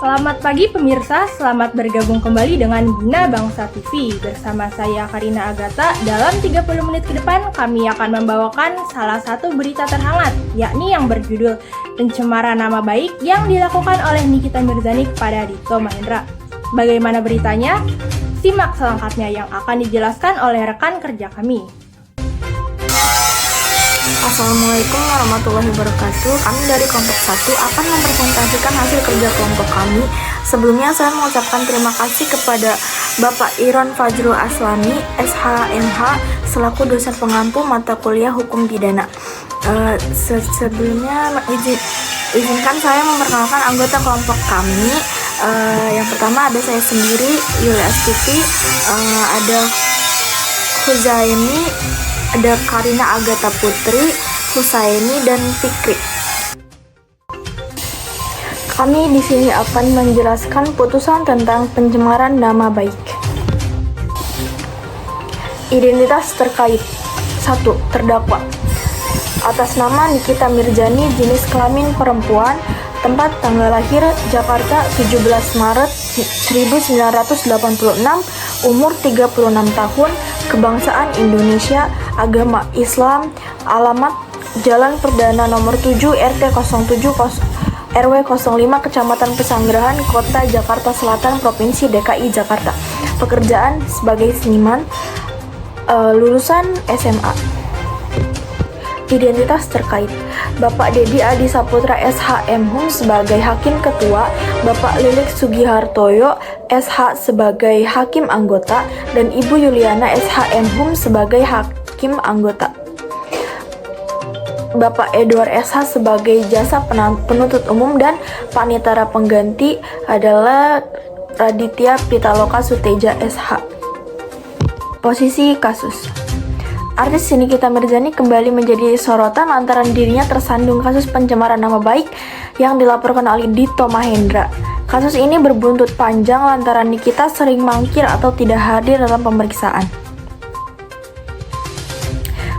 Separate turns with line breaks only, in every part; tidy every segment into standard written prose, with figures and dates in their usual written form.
Selamat pagi pemirsa, selamat bergabung kembali dengan Bina Bangsa TV. Bersama saya Karina Agatha, dalam 30 menit ke depan kami akan membawakan salah satu berita terhangat, yakni yang berjudul Pencemaran Nama Baik yang dilakukan oleh Nikita Mirzani kepada Dito Mahendra. Bagaimana beritanya? Simak selengkapnya yang akan dijelaskan oleh rekan kerja kami.
Assalamualaikum warahmatullahi wabarakatuh. Kami dari kelompok 1 akan mempresentasikan hasil kerja kelompok kami. Sebelumnya saya mengucapkan terima kasih kepada Bapak Iron Fajrul Aslami, SHMH, selaku dosen pengampu mata kuliah Hukum Pidana. Sebelumnya izinkan saya memperkenalkan anggota kelompok kami. Yang pertama ada saya sendiri, Yulia Astuti, ada Huzaimi, ada Karina Agatha Putri, Husaini, dan Fikri. Kami di sini akan menjelaskan putusan tentang pencemaran nama baik. Identitas terkait. 1. Terdakwa atas nama Nikita Mirzani, jenis kelamin perempuan, tempat tanggal lahir Jakarta 17 Maret 1986, umur 36 tahun, kebangsaan Indonesia, agama Islam, alamat Jalan Perdana nomor 7 RT 07 RW 05 Kecamatan Pesanggerahan, Kota Jakarta Selatan, Provinsi DKI Jakarta. Pekerjaan sebagai seniman, lulusan SMA. Identitas terkait. Bapak Dedi Adi Saputra SHMHum sebagai Hakim Ketua, Bapak Lilik Sugihartoyo SH sebagai Hakim Anggota, dan Ibu Yuliana SHMHum sebagai Hakim Anggota. Bapak Edward SH sebagai Jasa Penuntut Umum, dan Panitera Pengganti adalah Raditya Pitaloka Suteja SH. Posisi kasus. Artis Nikita Mirzani kembali menjadi sorotan lantaran dirinya tersandung kasus pencemaran nama baik yang dilaporkan oleh Dito Mahendra. Kasus ini berbuntut panjang lantaran Nikita sering mangkir atau tidak hadir dalam pemeriksaan.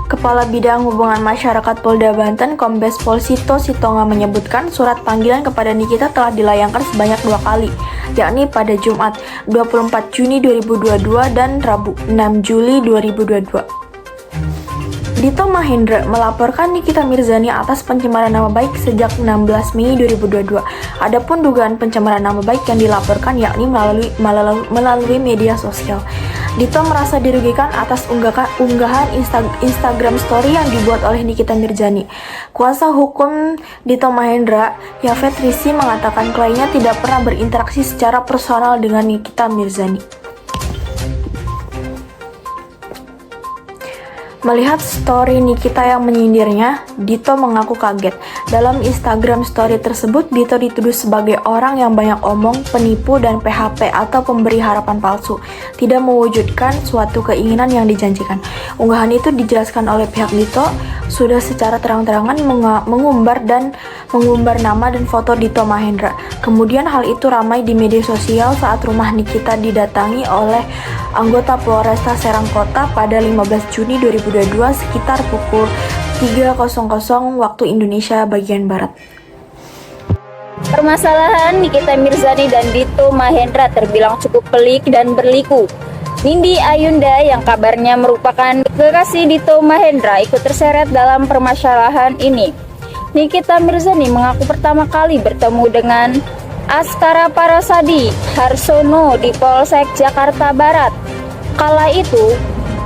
Kepala Bidang Hubungan Masyarakat Polda Banten, Kombes Pol Sito Sitonga menyebutkan surat panggilan kepada Nikita telah dilayangkan sebanyak 2 kali, yakni pada Jumat 24 Juni 2022 dan Rabu 6 Juli 2022. Dito Mahendra melaporkan Nikita Mirzani atas pencemaran nama baik sejak 16 Mei 2022. Adapun dugaan pencemaran nama baik yang dilaporkan yakni melalui media sosial. Dito merasa dirugikan atas unggahan Instagram story yang dibuat oleh Nikita Mirzani. Kuasa hukum Dito Mahendra, Yafet Risi, mengatakan kliennya tidak pernah berinteraksi secara personal dengan Nikita Mirzani. Melihat story Nikita yang menyindirnya, Dito mengaku kaget. Dalam Instagram story tersebut, Dito dituduh sebagai orang yang banyak omong, penipu, dan PHP atau pemberi harapan palsu, tidak mewujudkan suatu keinginan yang dijanjikan. Unggahan itu dijelaskan oleh pihak Dito sudah secara terang-terangan mengumbar nama dan foto Dito Mahendra. Kemudian hal itu ramai di media sosial saat rumah Nikita didatangi oleh anggota Polresta Serang Kota pada 15 Juni 2022 sekitar pukul 3.00 waktu Indonesia bagian Barat.
Permasalahan Nikita Mirzani dan Dito Mahendra terbilang cukup pelik dan berliku. Nindi Ayunda yang kabarnya merupakan kekasih Dito Mahendra ikut terseret dalam permasalahan ini. Nikita Mirzani mengaku pertama kali bertemu dengan Askara Parasadi Harsono di Polsek Jakarta Barat. Kala itu,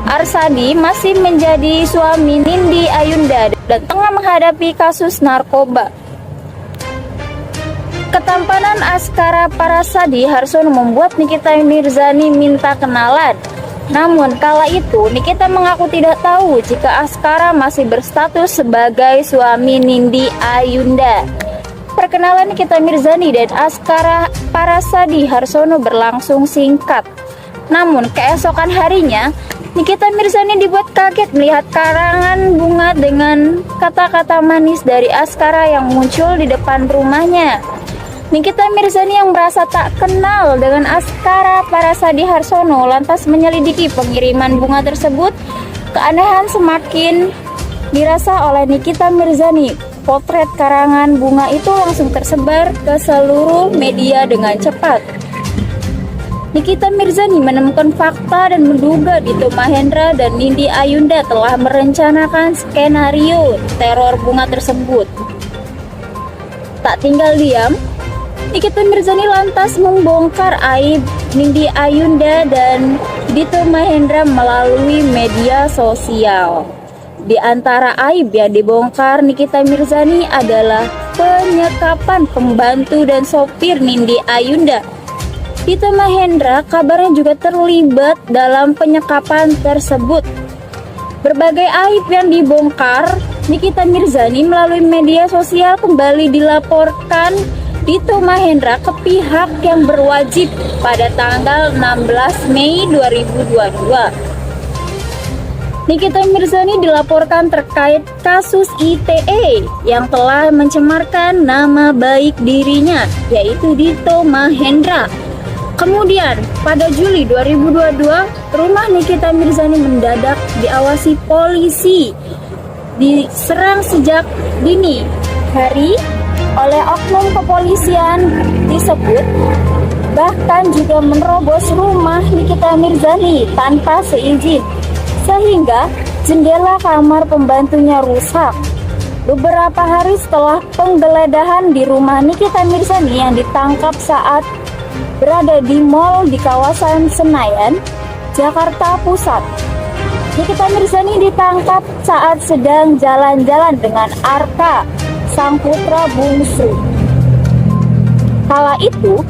Arsadi masih menjadi suami Nindi Ayunda dan tengah menghadapi kasus narkoba. Ketampanan Askara Parasadi Harsono membuat Nikita Mirzani minta kenalan. Namun kala itu Nikita mengaku tidak tahu jika Askara masih berstatus sebagai suami Nindi Ayunda. perkenalan Nikita Mirzani dan Askara Parasadi Harsono berlangsung singkat. Namun keesokan harinya, Nikita Mirzani dibuat kaget melihat karangan bunga dengan kata-kata manis dari Askara yang muncul di depan rumahnya. Nikita Mirzani yang merasa tak kenal dengan Askara Parasadi Harsono lantas menyelidiki pengiriman bunga tersebut. Keanehan semakin dirasa oleh Nikita Mirzani. Potret karangan bunga itu langsung tersebar ke seluruh media dengan cepat. Nikita Mirzani menemukan fakta dan menduga Dito Mahendra dan Nindi Ayunda telah merencanakan skenario teror bunga tersebut. Tak tinggal diam, Nikita Mirzani lantas membongkar aib Nindi Ayunda dan Dito Mahendra melalui media sosial. Di antara aib yang dibongkar Nikita Mirzani adalah penyekapan pembantu dan sopir Nindi Ayunda. Dito Mahendra kabarnya juga terlibat dalam penyekapan tersebut. Berbagai aib yang dibongkar Nikita Mirzani melalui media sosial kembali dilaporkan Dito Mahendra ke pihak yang berwajib pada tanggal 16 Mei 2022. Nikita Mirzani dilaporkan terkait kasus ITE yang telah mencemarkan nama baik dirinya, yaitu Dito Mahendra. Kemudian, pada Juli 2022, rumah Nikita Mirzani mendadak diawasi polisi, diserang sejak dini hari oleh oknum kepolisian disebut, bahkan juga menerobos rumah Nikita Mirzani tanpa seizin, sehingga jendela kamar pembantunya rusak. Beberapa hari setelah penggeledahan di rumah Nikita Mirzani yang ditangkap saat berada di mal di kawasan Senayan, Jakarta Pusat, Nikita Mirzani ditangkap saat sedang jalan-jalan dengan Arka, sang putra bungsu. Kala itu,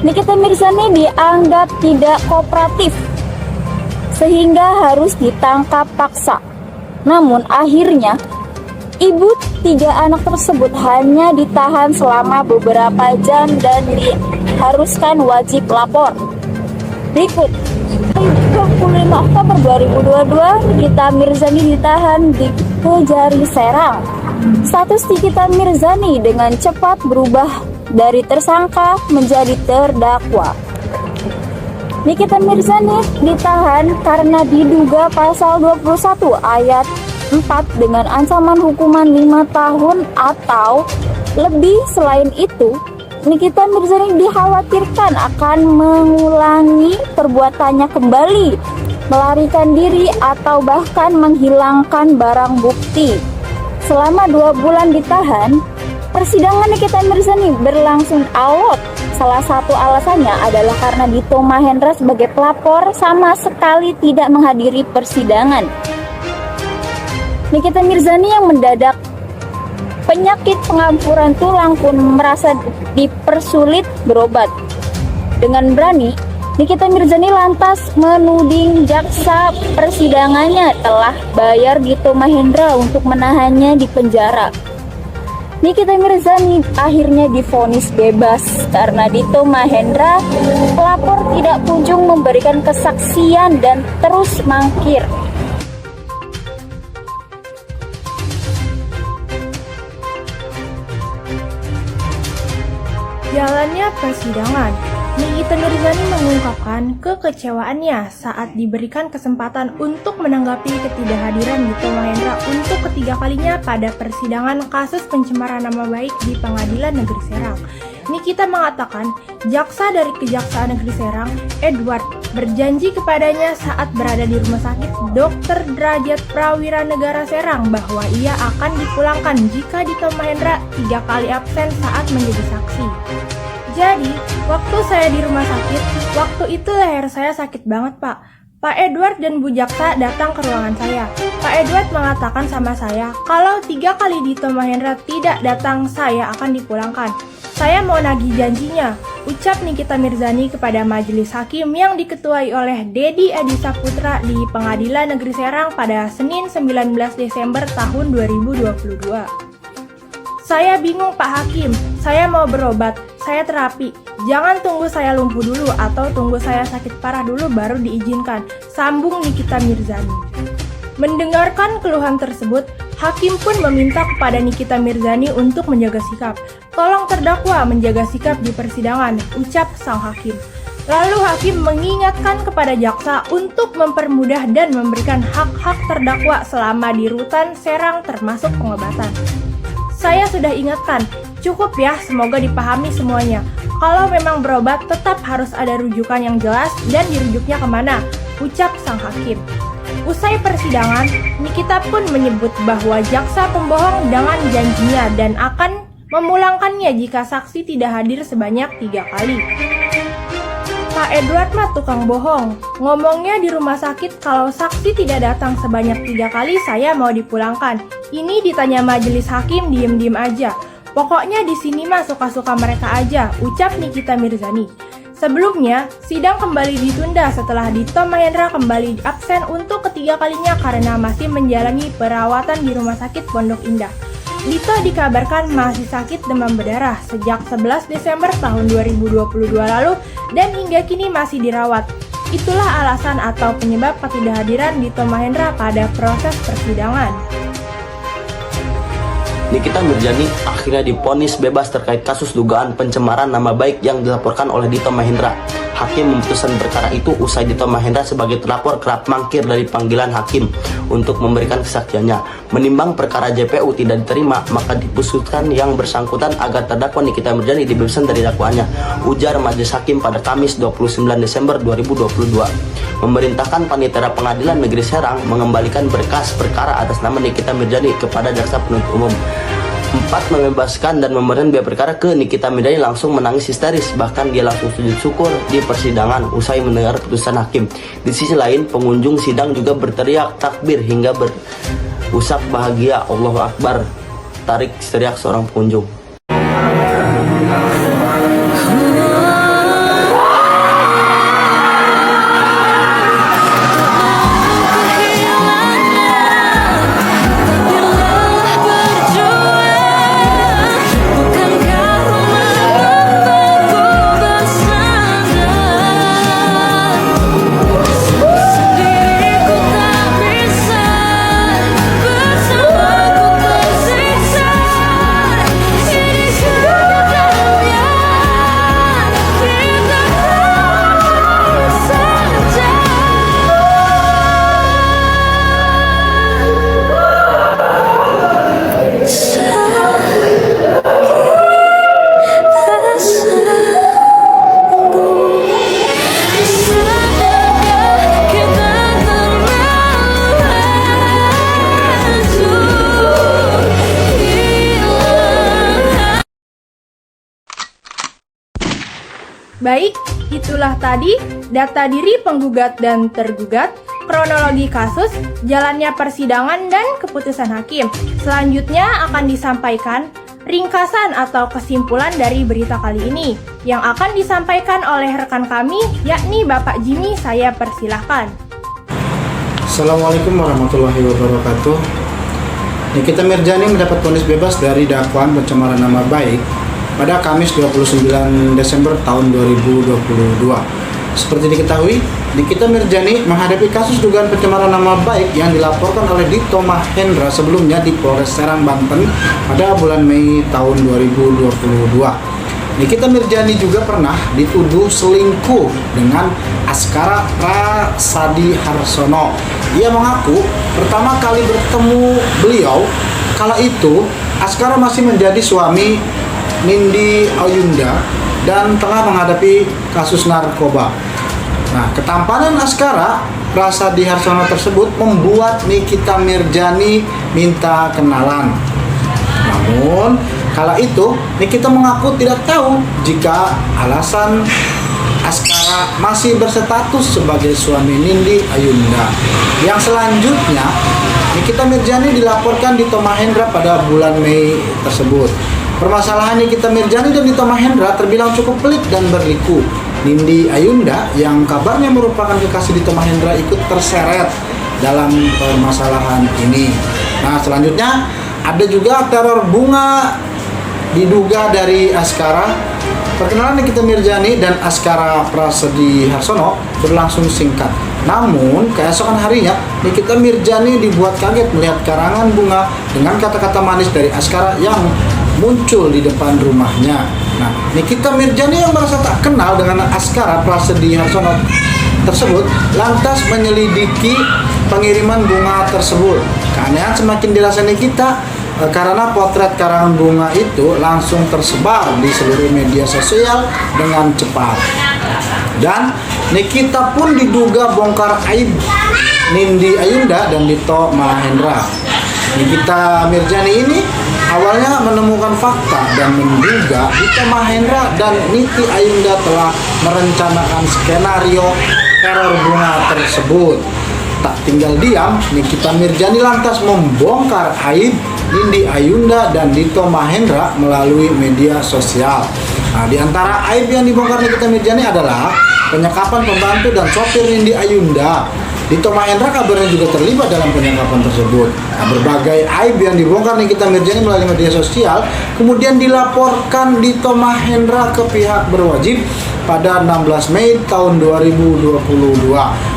Nikita Mirzani dianggap tidak kooperatif sehingga harus ditangkap paksa. Namun akhirnya, ibu 3 anak tersebut hanya ditahan selama beberapa jam dan diharuskan wajib lapor. Berikut, 25 Oktober 2022, Nikita Mirzani ditahan di Kejari Serang. Status Nikita Mirzani dengan cepat berubah dari tersangka menjadi terdakwa. Nikita Mirzani ditahan karena diduga pasal 21 ayat 4 dengan ancaman hukuman 5 tahun atau lebih. Selain itu, Nikita Mirzani dikhawatirkan akan mengulangi perbuatannya kembali, melarikan diri atau bahkan menghilangkan barang bukti. Selama 2 bulan ditahan, persidangan Nikita Mirzani berlangsung alot. Salah satu alasannya adalah karena Dito Mahendra sebagai pelapor sama sekali tidak menghadiri persidangan. Nikita Mirzani yang mendadak penyakit pengampuran tulang pun merasa dipersulit berobat. Dengan berani, Nikita Mirzani lantas menuding jaksa persidangannya telah bayar Dito Mahendra untuk menahannya di penjara. Nikita Mirzani akhirnya divonis bebas karena Dito Mahendra, pelapor, tidak kunjung memberikan kesaksian dan terus mangkir.
Jalannya persidangan, Nikita Mirzani mengungkapkan kekecewaannya saat diberikan kesempatan untuk menanggapi ketidakhadiran Dito Mahendra untuk ketiga kalinya pada persidangan kasus pencemaran nama baik di Pengadilan Negeri Serang. Nikita mengatakan jaksa dari Kejaksaan Negeri Serang, Edward, berjanji kepadanya saat berada di Rumah Sakit Dr. Derajat Prawira Negara Serang bahwa ia akan dipulangkan jika Dito Mahendra 3 kali absen saat menjadi saksi. Jadi, waktu saya di rumah sakit, waktu itu leher saya sakit banget, Pak. Pak Edward dan Bu Jaksa datang ke ruangan saya. Pak Edward mengatakan sama saya, kalau 3 kali Dito Mahendra tidak datang, saya akan dipulangkan. Saya mau nagih janjinya, ucap Nikita Mirzani kepada majelis hakim yang diketuai oleh Dedi Adi Saputra di Pengadilan Negeri Serang pada Senin 19 Desember tahun 2022. Saya bingung Pak Hakim, saya mau berobat, saya terapi. Jangan tunggu saya lumpuh dulu atau tunggu saya sakit parah dulu baru diizinkan, sambung Nikita Mirzani. Mendengarkan keluhan tersebut, Hakim pun meminta kepada Nikita Mirzani untuk menjaga sikap. Tolong terdakwa menjaga sikap di persidangan, ucap sang hakim. Lalu hakim mengingatkan kepada jaksa untuk mempermudah dan memberikan hak-hak terdakwa selama di rutan Serang termasuk pengobatan. Saya sudah ingatkan, cukup ya, semoga dipahami semuanya. Kalau memang berobat tetap harus ada rujukan yang jelas dan dirujuknya kemana, ucap sang hakim. Usai persidangan, Nikita pun menyebut bahwa jaksa pembohong dengan janjinya dan akan memulangkannya jika saksi tidak hadir sebanyak 3 kali. Pak Edward mah tukang bohong, ngomongnya di rumah sakit kalau saksi tidak datang sebanyak 3 kali saya mau dipulangkan. Ini ditanya majelis hakim diem-diem aja. Pokoknya di sini mah suka-suka mereka aja, ucap Nikita Mirzani. Sebelumnya, sidang kembali ditunda setelah Dito Mahendra kembali absen untuk ketiga kalinya karena masih menjalani perawatan di Rumah Sakit Pondok Indah. Dito dikabarkan masih sakit demam berdarah sejak 11 Desember tahun 2022 lalu dan hingga kini masih dirawat. Itulah alasan atau penyebab ketidakhadiran Dito Mahendra pada proses persidangan.
Nikita Mirzani akhirnya divonis bebas terkait kasus dugaan pencemaran nama baik yang dilaporkan oleh Dito Mahendra. Hakim memutuskan perkara itu usai Dito Mahendra sebagai terlapor kerap mangkir dari panggilan hakim untuk memberikan kesaksiannya. Menimbang perkara JPU tidak diterima, maka diputuskan yang bersangkutan agar terdakwa Nikita Mirzani dibebaskan dari dakwaannya, ujar majelis hakim pada Kamis 29 Desember 2022. Memerintahkan Panitera Pengadilan Negeri Serang mengembalikan berkas perkara atas nama Nikita Mirzani kepada jaksa penuntut umum. 4 membebaskan dan memberikan biaya perkara ke Nikita Mirzani langsung menangis histeris, bahkan dia langsung sujud syukur di persidangan usai mendengar putusan hakim. Di sisi lain, pengunjung sidang juga berteriak takbir hingga berusap bahagia. Allahu Akbar, tarik teriak seorang pengunjung.
Baik, itulah tadi data diri penggugat dan tergugat, kronologi kasus, jalannya persidangan, dan keputusan hakim. Selanjutnya akan disampaikan ringkasan atau kesimpulan dari berita kali ini yang akan disampaikan oleh rekan kami, yakni Bapak Jimmy. Saya persilahkan.
Assalamualaikum warahmatullahi wabarakatuh. Nikita Mirzani mendapat vonis bebas dari dakwaan pencemaran nama baik pada Kamis 29 Desember tahun 2022. Seperti diketahui, Nikita Mirzani menghadapi kasus dugaan pencemaran nama baik yang dilaporkan oleh Dito Mahendra sebelumnya di Polres Serang, Banten pada bulan Mei tahun 2022. Nikita Mirzani juga pernah dituduh selingkuh dengan Askara Prasadi Harsono. Ia mengaku pertama kali bertemu beliau kala itu Askara masih menjadi suami Nindi Ayunda dan tengah menghadapi kasus narkoba. Nah, ketampanan Askara Prasadi Harsono tersebut membuat Nikita Mirzani minta kenalan. Namun, kala itu Nikita mengaku tidak tahu jika alasan Askara masih berstatus sebagai suami Nindi Ayunda. Yang selanjutnya, Nikita Mirzani dilaporkan Dito Mahendra pada bulan Mei tersebut. Permasalahan Nikita Mirzani dan Dito Mahendra terbilang cukup pelik dan berliku. Nindi Ayunda yang kabarnya merupakan kekasih Dito Mahendra ikut terseret dalam permasalahan ini. Nah, selanjutnya ada juga teror bunga diduga dari Askara. Perkenalan Nikita Mirjani dan Askara Prasedi Harsono berlangsung singkat. Namun, keesokan harinya, Nikita Mirjani dibuat kaget melihat karangan bunga dengan kata-kata manis dari Askara yang muncul di depan rumahnya. Nah, Nikita Mirjani yang merasa tak kenal dengan Askara Prasedi Harsono tersebut lantas menyelidiki pengiriman bunga tersebut. Keanehan semakin dirasa Nikita karena potret karangan bunga itu langsung tersebar di seluruh media sosial dengan cepat. Dan Nikita pun diduga bongkar aib Nindi Ayunda dan Dito Mahendra. Nikita Mirjani ini awalnya menemukan fakta dan menduga Dito Mahendra dan Niti Ayunda telah merencanakan skenario teror bunga tersebut. Tak tinggal diam, Nikita Mirjani lantas membongkar aib Nindi Ayunda dan Dito Mahendra melalui media sosial. Nah, di antara aib yang dibongkar Nikita Mirjani adalah penyekapan pembantu dan sopir Nindi Ayunda. Dito Mahendra kabarnya juga terlibat dalam penyekapan tersebut. Nah, berbagai aib yang dibongkar Nikita Mirjani melalui media sosial kemudian dilaporkan Dito Mahendra ke pihak berwajib pada 16 Mei tahun 2022.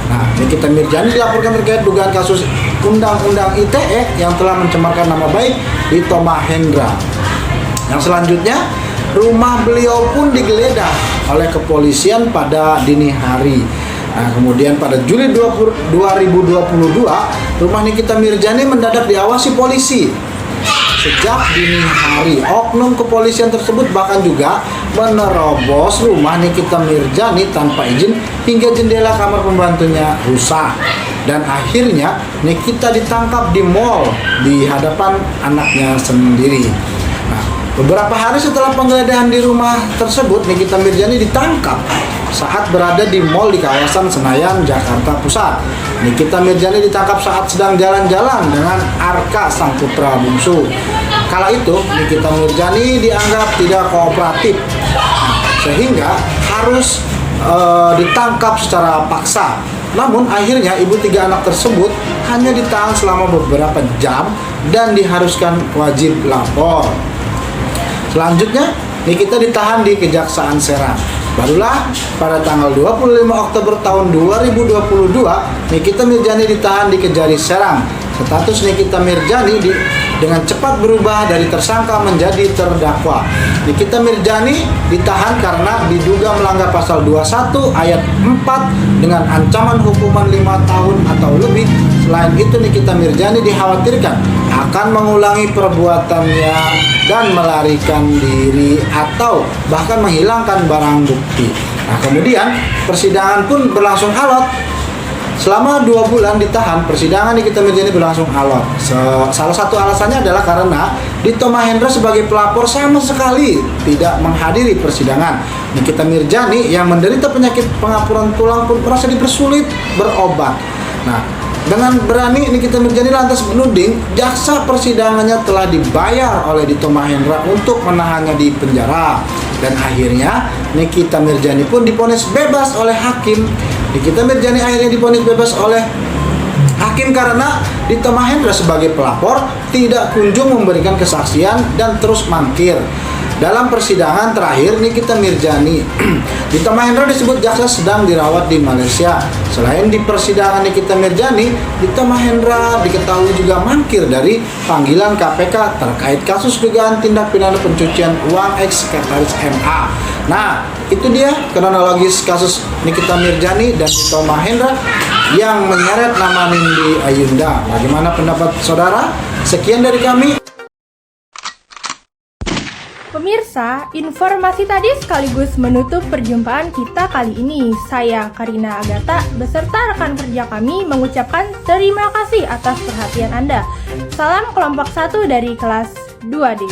Nah, Nikita Mirjani dilaporkan terkait dugaan kasus Undang-Undang ITE yang telah mencemarkan nama baik Dito Mahendra. Yang selanjutnya, rumah beliau pun digeledah oleh kepolisian pada dini hari. Nah, kemudian pada Juli 2022, rumah Nikita Mirjani mendadak diawasi polisi. Sejak dini hari, oknum kepolisian tersebut bahkan juga menerobos rumah Nikita Mirjani tanpa izin hingga jendela kamar pembantunya rusak. Dan akhirnya Nikita ditangkap di mall di hadapan anaknya sendiri. Nah, beberapa hari setelah penggeledahan di rumah tersebut, Nikita Mirjani ditangkap saat berada di mall di kawasan Senayan, Jakarta Pusat. Nikita Mirjani ditangkap saat sedang jalan-jalan dengan Arka, sang putra bungsu. Kala itu, Nikita Mirjani dianggap tidak kooperatif, sehingga harus ditangkap secara paksa. Namun akhirnya ibu tiga anak tersebut hanya ditahan selama beberapa jam dan diharuskan wajib lapor. Selanjutnya, Nikita ditahan di Kejaksaan Serang. Barulah pada tanggal 25 Oktober tahun 2022, Nikita Mirjani ditahan di Kejari Serang. Status Nikita Mirjani dengan cepat berubah dari tersangka menjadi terdakwa. Nikita Mirjani ditahan karena diduga melanggar pasal 21 ayat 4 dengan ancaman hukuman 5 tahun atau lebih. Selain itu, Nikita Mirjani dikhawatirkan akan mengulangi perbuatannya dan melarikan diri atau bahkan menghilangkan barang bukti. Nah, kemudian persidangan pun berlangsung alot. Selama 2 bulan ditahan, persidangan Nikita Mirjani berlangsung alot. Salah satu alasannya adalah karena Dito Mahendra sebagai pelapor sama sekali tidak menghadiri persidangan. Nikita Mirjani yang menderita penyakit pengapuran tulang pun merasa dipersulit berobat. Nah, dengan berani Nikita Mirjani lantas menuding jaksa persidangannya telah dibayar oleh Dito Mahendra untuk menahannya di penjara. Dan akhirnya Nikita Mirjani pun divonis bebas oleh hakim. Nikita Mirjani akhirnya divonis bebas oleh hakim karena Dito Mahendra sebagai pelapor tidak kunjung memberikan kesaksian dan terus mangkir. Dalam persidangan terakhir Nikita Mirjani, Dito Mahendra disebut jaksa sedang dirawat di Malaysia. Selain di persidangan Nikita Mirjani, Dito Mahendra diketahui juga mangkir dari panggilan KPK terkait kasus dugaan tindak pidana pencucian uang ex-sekretaris MA. Nah, itu dia kronologis kasus Nikita Mirjani dan Dito Mahendra yang menyeret nama Nindi Ayunda. Bagaimana pendapat saudara? Sekian dari kami.
Pemirsa, informasi tadi sekaligus menutup perjumpaan kita kali ini. Saya Karina Agatha beserta rekan kerja kami mengucapkan terima kasih atas perhatian Anda. Salam kelompok 1 dari kelas 2D.